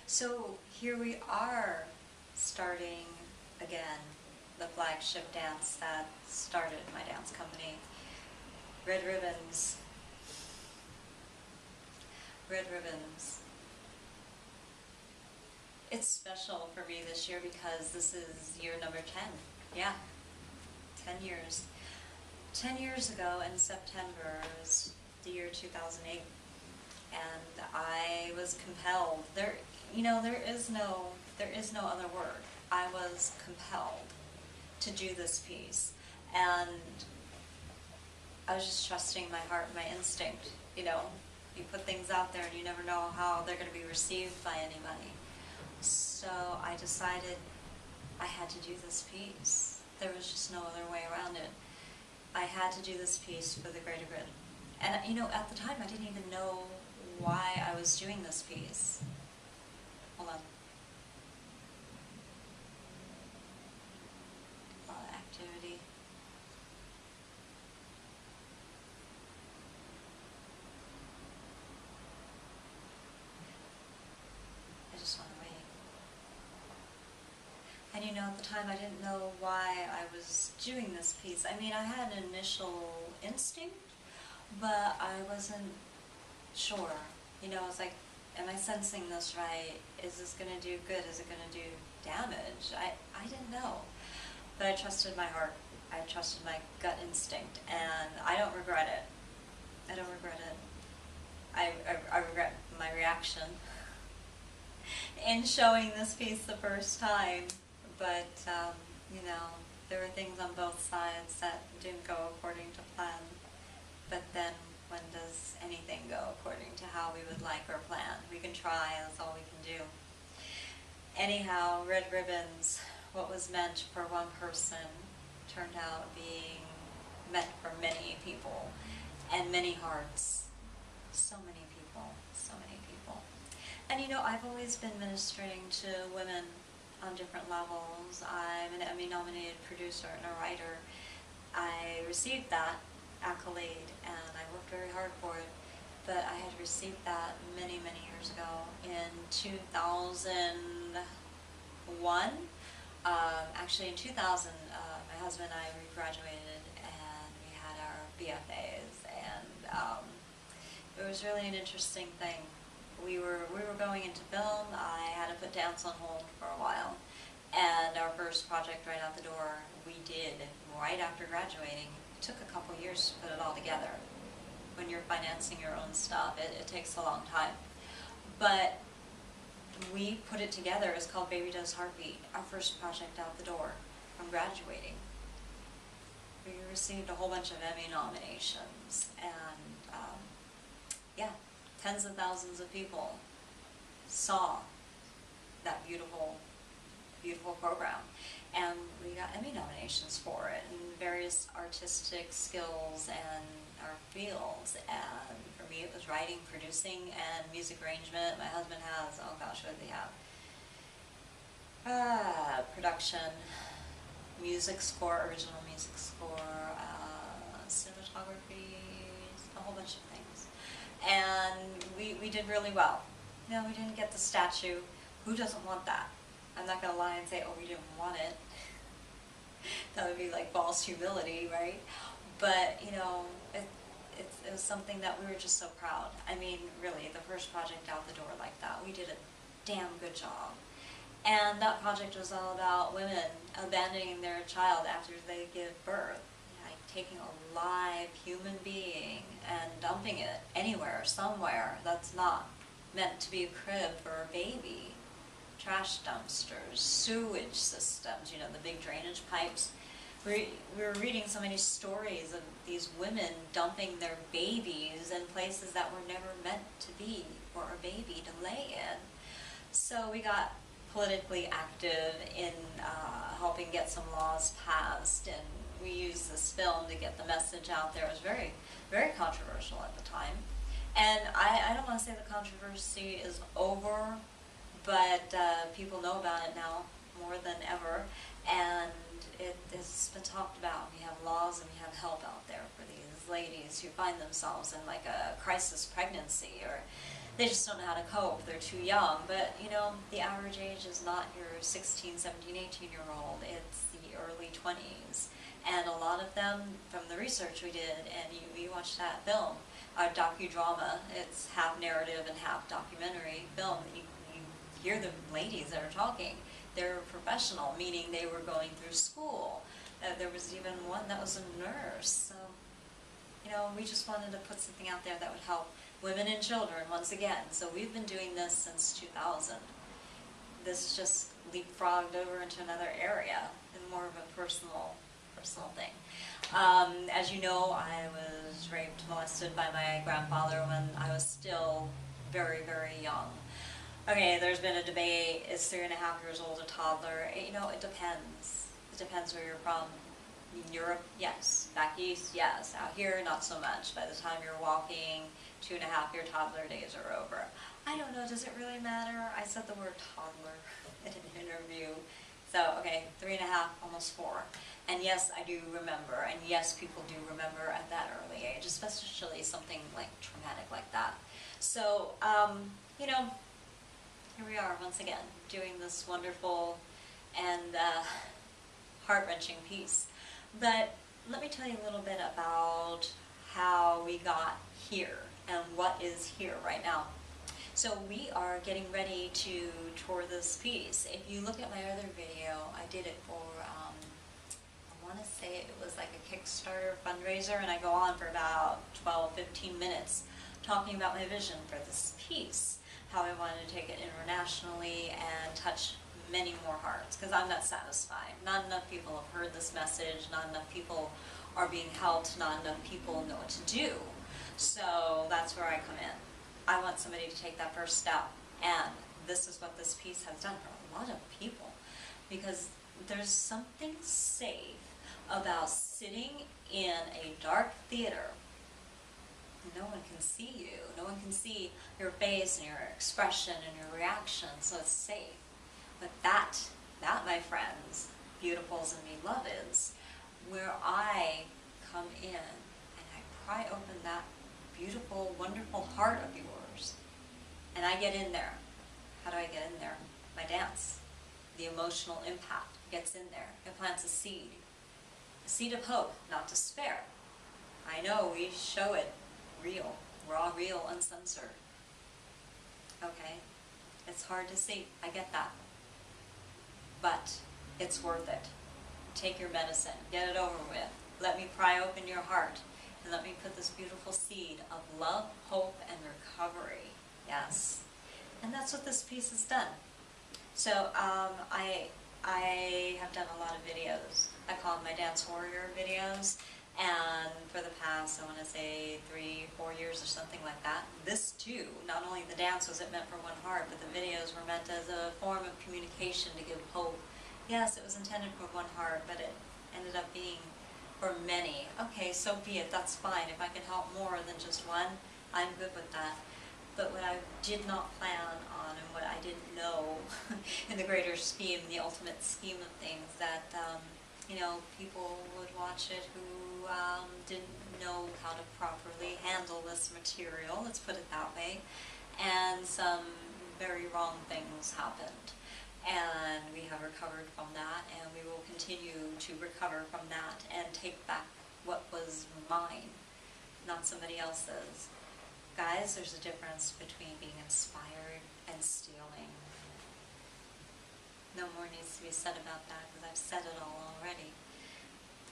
So here we are, starting again the flagship dance that started my dance company, Red Ribbons. Red Ribbons. It's special for me this year because this is year number 10. Yeah, 10 years. 10 years ago in September was the year 2008, and I was compelled. There is no other word. I was compelled to do this piece, and I was just trusting my heart and my instinct. You put things out there and you never know how they're going to be received by anybody. So I decided I had to do this piece. There was just no other way around it. I had to do this piece for the greater good. And at the time I didn't even know why I was doing this piece. Hold on. A lot of activity. I just want to wait. And at the time I didn't know why I was doing this piece. I mean, I had an initial instinct, but I wasn't sure. It's like, am I sensing this right? Is this going to do good? Is it going to do damage? I didn't know. But I trusted my heart. I trusted my gut instinct, and I don't regret it. I don't regret it. I regret my reaction in showing this piece the first time. But, there were things on both sides that didn't go according to plan. But then, when does anything go according to how we would like or plan? We can try, that's all we can do. Anyhow, Red Ribbons, what was meant for one person turned out being meant for many people and many hearts. So many people, so many people. And I've always been ministering to women on different levels. I'm an Emmy-nominated producer and a writer. I received that accolade, and I worked very hard for it, but I had received that many, many years ago. In 2001, actually in 2000, my husband and I, we graduated, and we had our BFAs, and it was really an interesting thing. We were going into film. I had to put dance on hold for a while, and our first project right out the door we did right after graduating. It took a couple years to put it all together. When you're financing your own stuff, it takes a long time. But we put it together. It's called Baby Does Heartbeat, our first project out the door from graduating. We received a whole bunch of Emmy nominations, and yeah, tens of thousands of people saw that beautiful, beautiful program. And we got Emmy nominations for it in various artistic skills and our fields. And for me, it was writing, producing, and music arrangement. My husband has, oh gosh, what did he have? Production, music score, original music score, cinematography, a whole bunch of things. And we did really well. No, we didn't get the statue. Who doesn't want that? I'm not going to lie and say, oh, we didn't want it. That would be like false humility, right? But, it was something that we were just so proud. I mean, really, the first project out the door like that, we did a damn good job. And that project was all about women abandoning their child after they give birth. Like taking a live human being and dumping it anywhere, somewhere that's not meant to be a crib for a baby. Trash dumpsters, sewage systems, the big drainage pipes. We were reading so many stories of these women dumping their babies in places that were never meant to be for a baby to lay in. So we got politically active in helping get some laws passed, and we used this film to get the message out there. It was very, very controversial at the time. And I don't want to say the controversy is over, but people know about it now more than ever, and it's been talked about. We have laws and we have help out there for these ladies who find themselves in like a crisis pregnancy, or They just don't know how to cope. They're too young. But, you know, the average age is not your 16, 17, 18-year-old. It's the early 20s. And a lot of them, from the research we did, and you watched that film, a docudrama, it's half narrative and half documentary film. You hear the ladies that are talking. They're professional, meaning they were going through school. There was even one that was a nurse. So, you know, we just wanted to put something out there that would help women and children once again. So we've been doing this since 2000. This is just leapfrogged over into another area and more of a personal thing. As you know, I was raped, molested by my grandfather when I was still very, very young. Okay, there's been a debate, is 3.5 years old a toddler? You know, it depends. It depends where you're from. In Europe, yes. Back east, yes. Out here, not so much. By the time you're walking, 2.5 your toddler days are over. I don't know, does it really matter? I said the word toddler in an interview. So, okay, 3.5, almost 4. And yes, I do remember, and yes, people do remember at that early age, especially something like traumatic like that. So, you know, here we are once again, doing this wonderful and heart-wrenching piece. But let me tell you a little bit about how we got here and what is here right now. So we are getting ready to tour this piece. If you look at my other video, I did it for, I want to say it was like a Kickstarter fundraiser, and I go on for about 12-15 minutes talking about my vision for this piece, how I wanted to take it internationally and touch many more hearts, because I'm not satisfied. Not enough people have heard this message, not enough people are being helped, not enough people know what to do. So that's where I come in. I want somebody to take that first step, and this is what this piece has done for a lot of people, because there's something safe about sitting in a dark theater. No one can see you, no one can see your face and your expression and your reaction, so it's safe. But that, my friends, beautifuls and beloveds, where I come in and I pry open that beautiful, wonderful heart of yours, and I get in there. How do I get in there? My dance. The emotional impact gets in there. It plants a seed of hope, not despair. I know we show it real, raw, real, uncensored. Okay? It's hard to see. I get that. But it's worth it. Take your medicine. Get it over with. Let me pry open your heart. And let me put this beautiful seed of love, hope, and recovery. Yes. And that's what this piece has done. So I have done a lot of videos. I call them my DanceWarrior videos. And for the past, I want to say 3-4 years or something like that. This too, not only the dance was it meant for one heart, but the videos were meant as a form of communication to give hope. Yes, it was intended for one heart, but it ended up being for many. Okay, so be it, that's fine. If I can help more than just one, I'm good with that. But what I did not plan on, and what I didn't know in the greater scheme, the ultimate scheme of things, that you know, people would watch it who didn't know how to properly handle this material, let's put it that way, and some very wrong things happened. And we have recovered from that, and we will continue to recover from that and take back what was mine, not somebody else's. Guys, there's a difference between being inspired and stealing. No more needs to be said about that, because I've said it all already.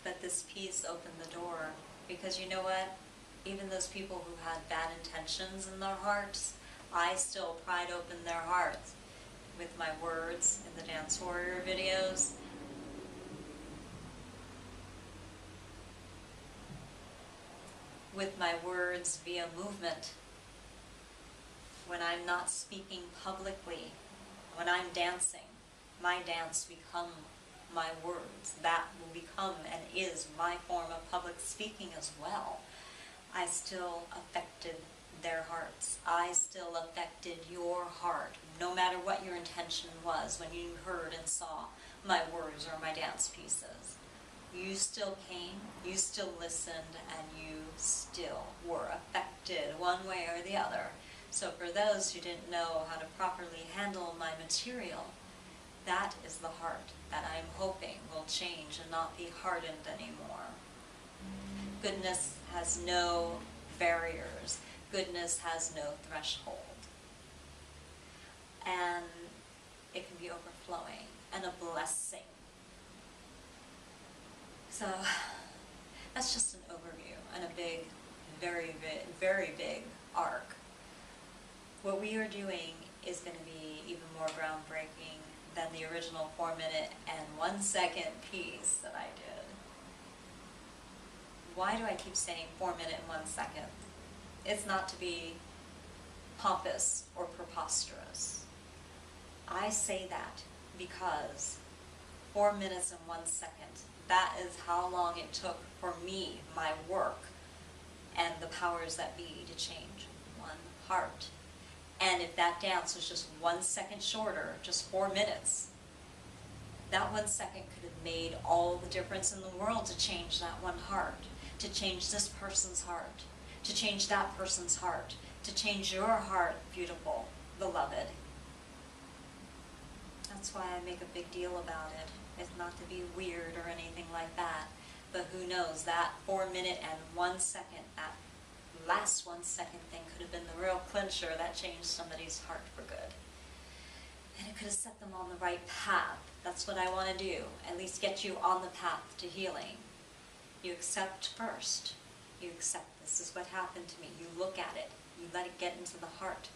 But this piece opened the door, because you know what? Even those people who had bad intentions in their hearts, I still pried open their hearts with my words in the DanceWarrior videos. With my words via movement. When I'm not speaking publicly, when I'm dancing, my dance become my words. That will become and is my form of public speaking as well. I still affected their hearts. I still affected your heart, no matter what your intention was when you heard and saw my words or my dance pieces. You still came, you still listened, and you still were affected one way or the other. So for those who didn't know how to properly handle my material, that is the heart that I'm hoping will change and not be hardened anymore. Goodness has no barriers. Goodness has no threshold. And it can be overflowing and a blessing. So that's just an overview and a big, very big arc. What we are doing is going to be even more groundbreaking than the original 4-minute and 1-second piece that I did. Why do I keep saying 4-minute and 1 second? It's not to be pompous or preposterous. I say that because 4 minutes and 1 second, that is how long it took for me, my work, and the powers that be to change one heart. And if that dance was just 1 second shorter, just 4 minutes, that 1 second could have made all the difference in the world to change that one heart, to change this person's heart, to change that person's heart, to change your heart, beautiful, beloved. That's why I make a big deal about it. It's not to be weird or anything like that, but who knows, that 4 minute and 1 second, that last 1 second thing could have been the real clincher that changed somebody's heart for good. And it could have set them on the right path. That's what I want to do, at least get you on the path to healing. You accept first. You accept this is what happened to me. You look at it. You let it get into the heart.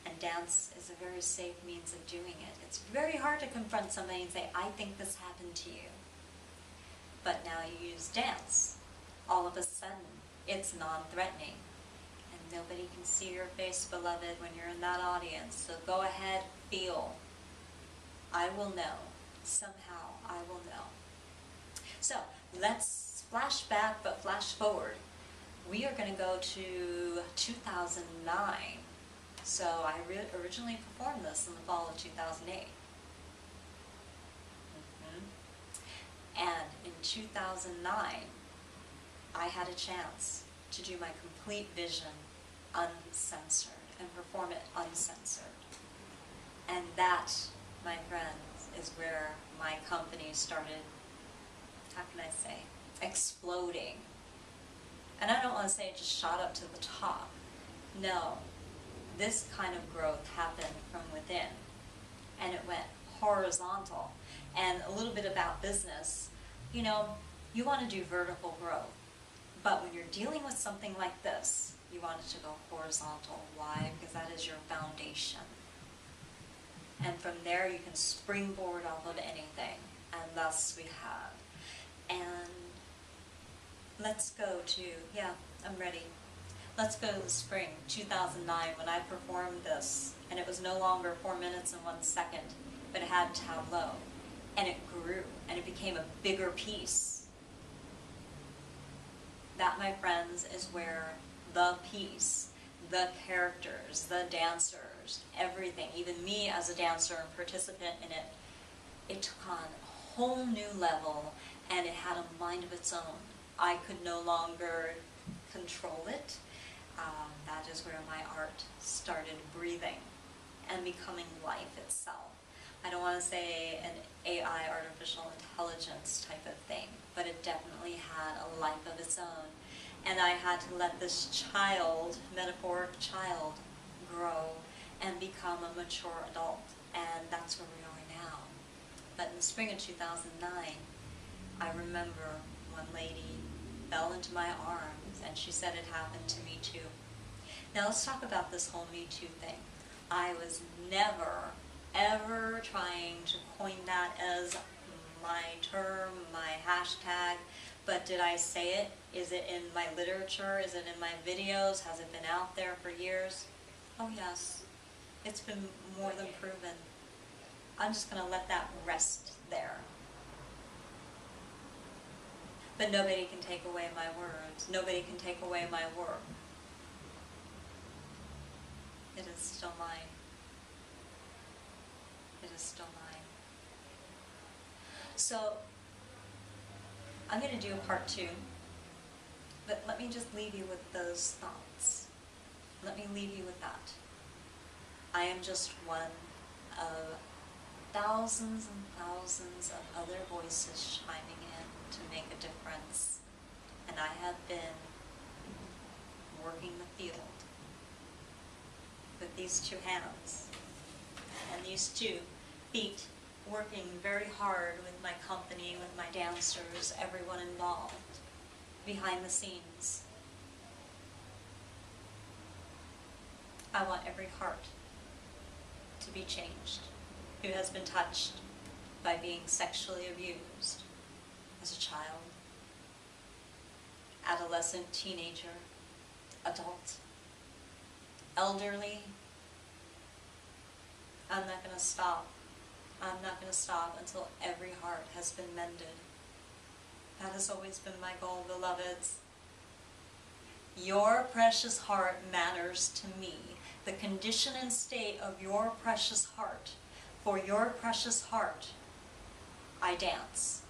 And dance is a very safe means of doing it. It's very hard to confront somebody and say, I think this happened to you. But now you use dance. All of a sudden, it's non-threatening. And nobody can see your face, beloved, when you're in that audience. So go ahead, feel. I will know. Somehow, I will know. So, let's flash back, but flash forward. We are going to go to 2009. So I originally performed this in the fall of 2008. And in 2009, I had a chance to do my complete vision uncensored and perform it uncensored. And that, my friends, is where my company started, how can I say, exploding. And I don't want to say it just shot up to the top. No. This kind of growth happened from within, and it went horizontal. And a little bit about business, you know, you want to do vertical growth, but when you're dealing with something like this, you want it to go horizontal. Why? Because that is your foundation. And from there you can springboard off of anything, and thus we have. And let's go to, yeah, I'm ready. Let's go to the spring, 2009, when I performed this, and it was no longer 4 minutes and 1 second, but it had tableau, and it grew, and it became a bigger piece. That, my friends, is where the piece, the characters, the dancers, everything, even me as a dancer and participant in it, it took on a whole new level, and it had a mind of its own. I could no longer control it. That is where my art started breathing and becoming life itself. I don't want to say an AI, artificial intelligence type of thing, but it definitely had a life of its own. And I had to let this child, metaphoric child, grow and become a mature adult. And that's where we are now. But in the spring of 2009, I remember one lady fell into my arms, and she said it happened to me too. Now let's talk about this whole Me Too thing. I was never, ever trying to coin that as my term, my hashtag, but did I say it? Is it in my literature? Is it in my videos? Has it been out there for years? Oh yes, it's been more than proven. I'm just going to let that rest there. But nobody can take away my words. Nobody can take away my work. It is still mine. It is still mine. So, I'm going to do a part 2, but let me just leave you with those thoughts. Let me leave you with that. I am just one of thousands and thousands of other voices chiming in to make a difference. And I have been working the field with these two hands and these two feet, working very hard with my company, with my dancers, everyone involved, behind the scenes. I want every heart to be changed who has been touched by being sexually abused as a child, adolescent, teenager, adult, elderly. I'm not going to stop. I'm not going to stop until every heart has been mended. That has always been my goal, beloveds. Your precious heart matters to me. The condition and state of your precious heart. For your precious heart, I dance.